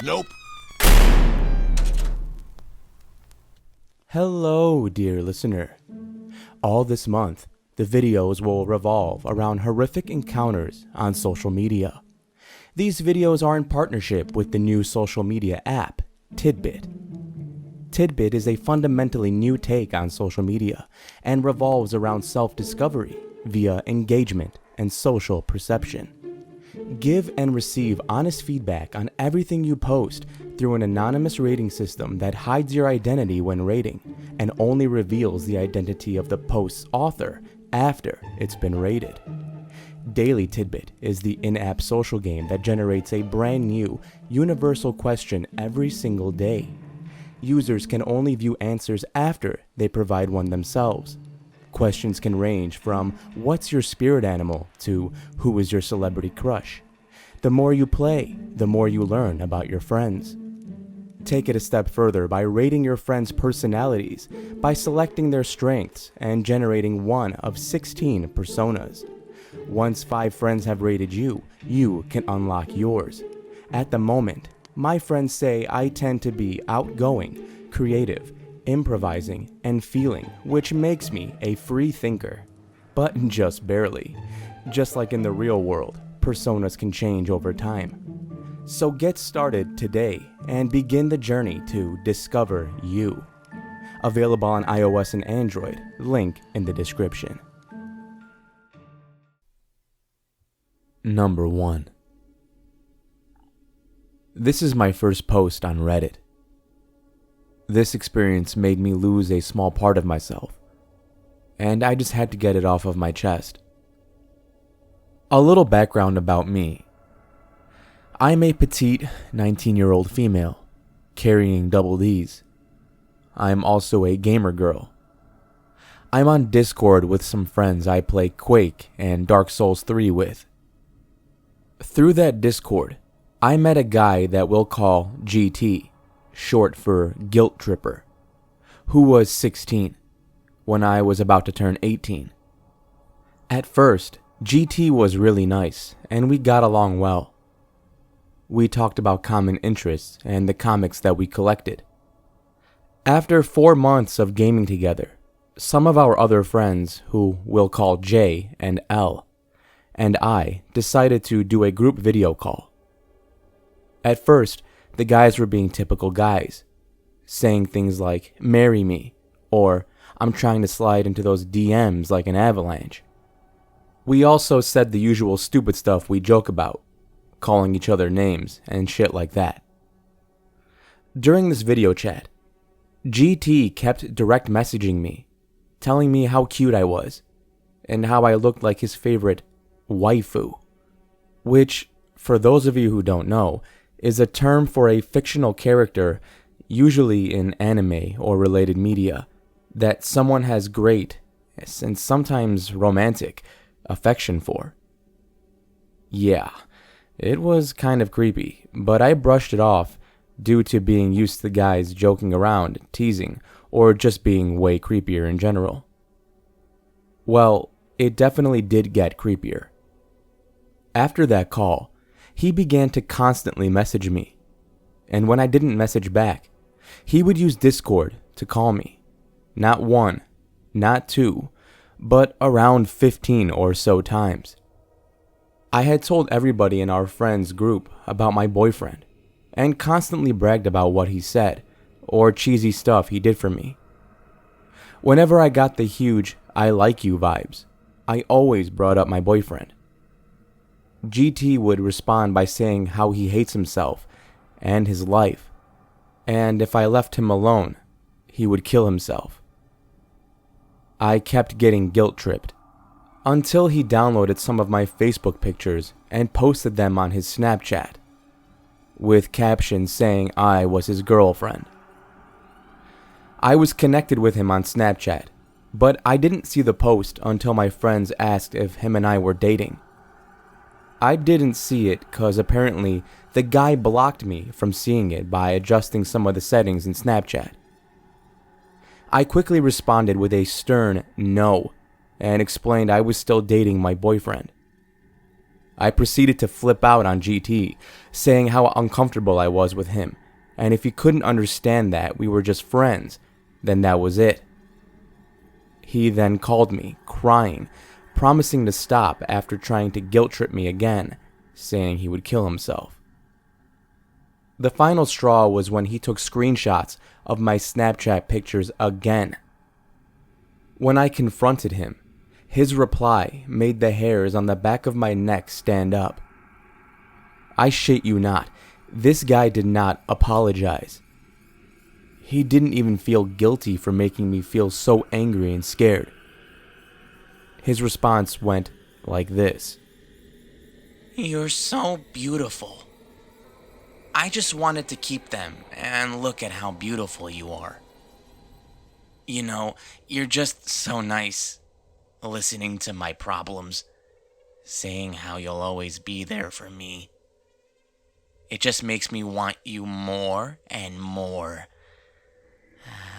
Nope. Hello, dear listener. All this month, the videos will revolve around horrific encounters on social media. These videos are in partnership with the new social media app, Tidbit. Tidbit is a fundamentally new take on social media and revolves around self-discovery via engagement and social perception. Give and receive honest feedback on everything you post through an anonymous rating system that hides your identity when rating and only reveals the identity of the post's author after it's been rated. Daily Tidbit is the in-app social game that generates a brand new, universal question every single day. Users can only view answers after they provide one themselves. Questions can range from "What's your spirit animal?" to "Who is your celebrity crush?" The more you play, the more you learn about your friends. Take it a step further by rating your friends' personalities by selecting their strengths and generating one of 16 personas. Once 5 friends have rated you, you can unlock yours. At the moment, my friends say I tend to be outgoing, creative, improvising, and feeling, which makes me a free thinker. But just barely. Just like in the real world, personas can change over time. So get started today and begin the journey to discover you. Available on iOS and Android, link in the description. Number 1. This is my first post on Reddit. This experience made me lose a small part of myself, and I just had to get it off of my chest. A little background about me. I'm a petite 19-year-old female, carrying double Ds. I'm also a gamer girl. I'm on Discord with some friends I play Quake and Dark Souls 3 with. Through that Discord, I met a guy that we'll call GT, short for Guilt Tripper, who was 16 when I was about to turn 18. At first, GT was really nice and we got along well. We talked about common interests and the comics that we collected. After 4 months of gaming together, some of our other friends, who we'll call J and L, and I decided to do a group video call. At first, the guys were being typical guys, saying things like, "Marry me," or "I'm trying to slide into those DMs like an avalanche." We also said the usual stupid stuff we joke about, calling each other names and shit like that. During this video chat, GT kept direct messaging me, telling me how cute I was, and how I looked like his favorite waifu, which, for those of you who don't know, is a term for a fictional character, usually in anime or related media, that someone has great, and sometimes romantic, affection for. Yeah, it was kind of creepy, but I brushed it off due to being used to guys joking around, teasing, or just being way creepier in general. Well, it definitely did get creepier. After that call, he began to constantly message me, and when I didn't message back, he would use Discord to call me. Not 1, not 2, but around 15 or so times. I had told everybody in our friends group about my boyfriend, and constantly bragged about what he said, or cheesy stuff he did for me. Whenever I got the huge "I like you" vibes, I always brought up my boyfriend. GT would respond by saying how he hates himself and his life, and if I left him alone, he would kill himself. I kept getting guilt-tripped, until he downloaded some of my Facebook pictures and posted them on his Snapchat, with captions saying I was his girlfriend. I was connected with him on Snapchat, but I didn't see the post until my friends asked if him and I were dating. I didn't see it cause apparently the guy blocked me from seeing it by adjusting some of the settings in Snapchat. I quickly responded with a stern no and explained I was still dating my boyfriend. I proceeded to flip out on GT, saying how uncomfortable I was with him, and if he couldn't understand that we were just friends, then that was it. He then called me, crying, promising to stop after trying to guilt trip me again, saying he would kill himself. The final straw was when he took screenshots of my Snapchat pictures again. When I confronted him, his reply made the hairs on the back of my neck stand up. I shit you not, this guy did not apologize. He didn't even feel guilty for making me feel so angry and scared. His response went like this. You're so beautiful. I just wanted to keep them and look at how beautiful you are. You know, you're just so nice, listening to my problems, saying how you'll always be there for me. It just makes me want you more and more.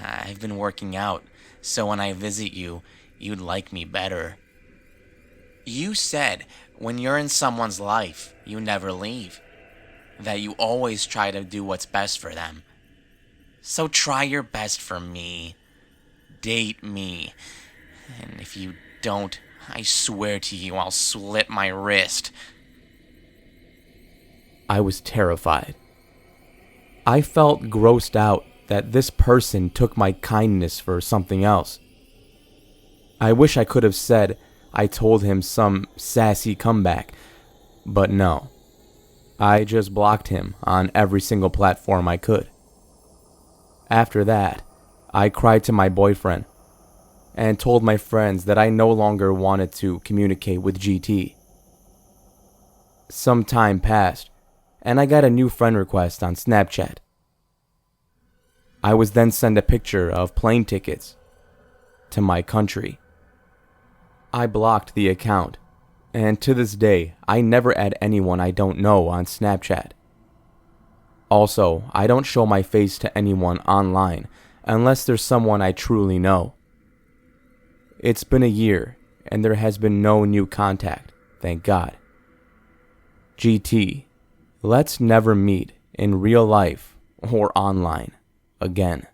I've been working out, so when I visit you, you'd like me better. You said when you're in someone's life, you never leave. That you always try to do what's best for them. So try your best for me. Date me. And if you don't, I swear to you I'll slit my wrist. I was terrified. I felt grossed out that this person took my kindness for something else. I wish I could have said I told him some sassy comeback, but no. I just blocked him on every single platform I could. After that, I cried to my boyfriend and told my friends that I no longer wanted to communicate with GT. Some time passed, and I got a new friend request on Snapchat. I was then sent a picture of plane tickets to my country. I blocked the account, and to this day, I never add anyone I don't know on Snapchat. Also, I don't show my face to anyone online unless there's someone I truly know. It's been a year, and there has been no new contact, thank God. GT, let's never meet in real life or online again.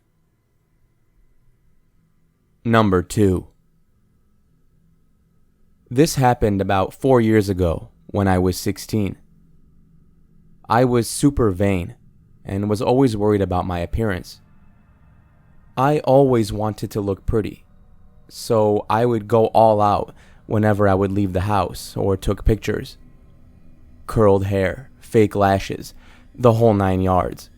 Number 2. This happened about 4 years ago when I was 16. I was super vain and was always worried about my appearance. I always wanted to look pretty, so I would go all out whenever I would leave the house or took pictures. Curled hair, fake lashes, the whole 9 yards.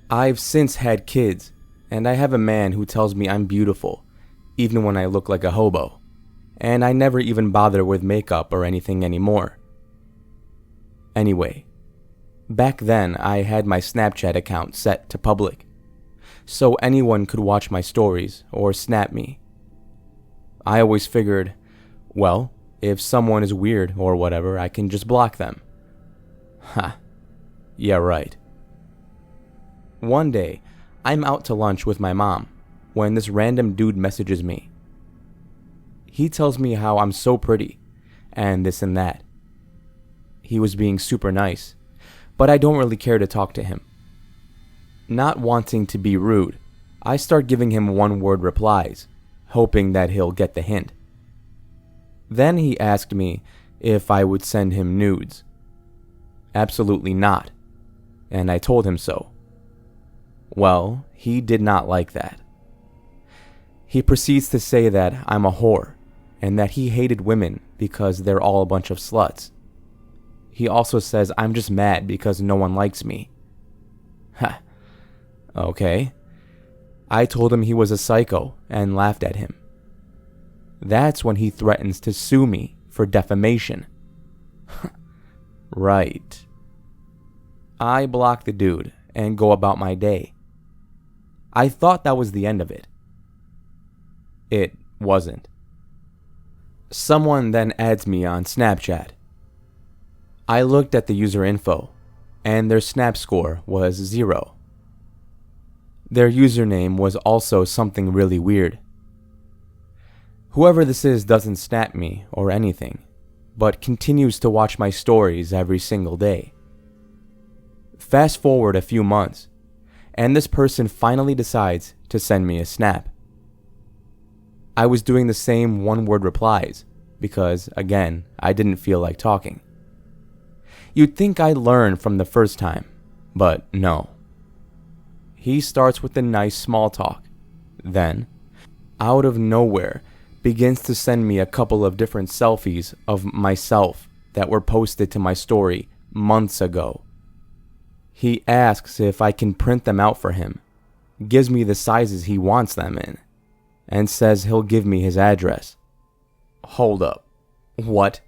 I've since had kids, and I have a man who tells me I'm beautiful, even when I look like a hobo, and I never even bother with makeup or anything anymore. Anyway, back then I had my Snapchat account set to public, so anyone could watch my stories or snap me. I always figured, well, if someone is weird or whatever, I can just block them. Ha. Yeah, right. One day, I'm out to lunch with my mom when this random dude messages me. He tells me how I'm so pretty, and this and that. He was being super nice, but I don't really care to talk to him. Not wanting to be rude, I start giving him one-word replies, hoping that he'll get the hint. Then he asked me if I would send him nudes. Absolutely not, and I told him so. Well, he did not like that. He proceeds to say that I'm a whore, and that he hated women because they're all a bunch of sluts. He also says I'm just mad because no one likes me. Ha. Okay. I told him he was a psycho and laughed at him. That's when he threatens to sue me for defamation. Right. I block the dude and go about my day. I thought that was the end of it. It wasn't. Someone then adds me on Snapchat. I looked at the user info, and their snap score was 0. Their username was also something really weird. Whoever this is doesn't snap me or anything, but continues to watch my stories every single day. Fast forward a few months, and this person finally decides to send me a snap. I was doing the same one-word replies because, again, I didn't feel like talking. You'd think I'd learn from the first time, but no. He starts with a nice small talk, then, out of nowhere, begins to send me a couple of different selfies of myself that were posted to my story months ago. He asks if I can print them out for him, gives me the sizes he wants them in, and says he'll give me his address. Hold up. What?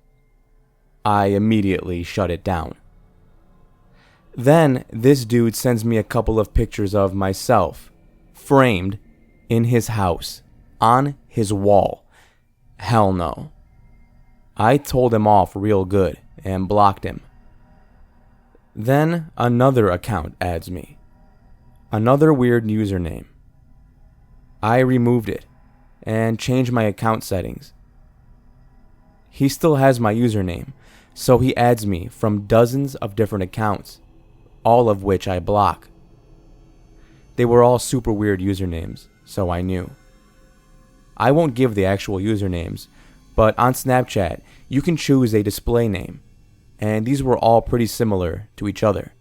I immediately shut it down. Then this dude sends me a couple of pictures of myself, framed, in his house, on his wall. Hell no. I told him off real good and blocked him. Then another account adds me. Another weird username. I removed it and changed my account settings. He still has my username, so he adds me from dozens of different accounts, all of which I block. They were all super weird usernames, so I knew. I won't give the actual usernames, but on Snapchat, you can choose a display name, and these were all pretty similar to each other.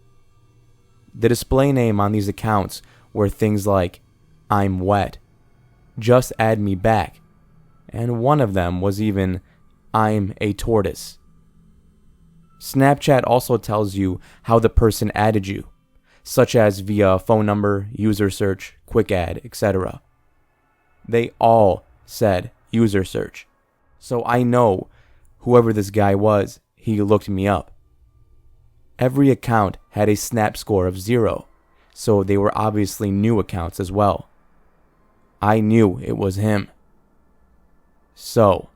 The display name on these accounts were things like, I'm wet, just add me back, and one of them was even, I'm a tortoise. Snapchat also tells you how the person added you, such as via phone number, user search, quick add, etc. They all said user search, so I know whoever this guy was, he looked me up. Every account had a snap score of 0, so they were obviously new accounts as well. I knew it was him. So,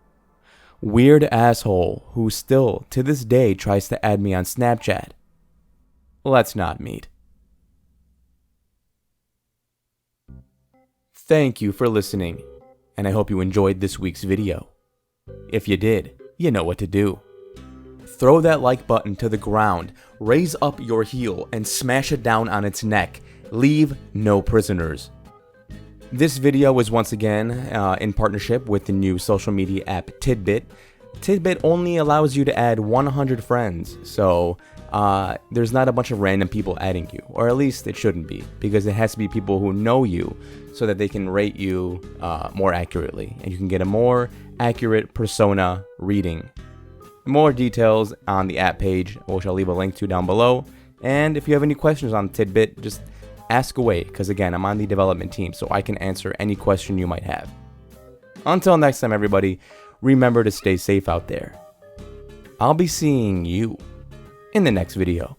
weird asshole who still to this day tries to add me on Snapchat. Let's not meet. Thank you for listening, and I hope you enjoyed this week's video. If you did, you know what to do. Throw that like button to the ground, raise up your heel, and smash it down on its neck. Leave no prisoners. This video was once again in partnership with the new social media app Tidbit. Tidbit only allows you to add 100 friends, so there's not a bunch of random people adding you, or at least it shouldn't be, because it has to be people who know you so that they can rate you more accurately, and you can get a more accurate persona reading. More details on the app page, which I'll leave a link to down below. And if you have any questions on Tidbit, just ask away, because again, I'm on the development team, so I can answer any question you might have. Until next time, everybody, remember to stay safe out there. I'll be seeing you in the next video.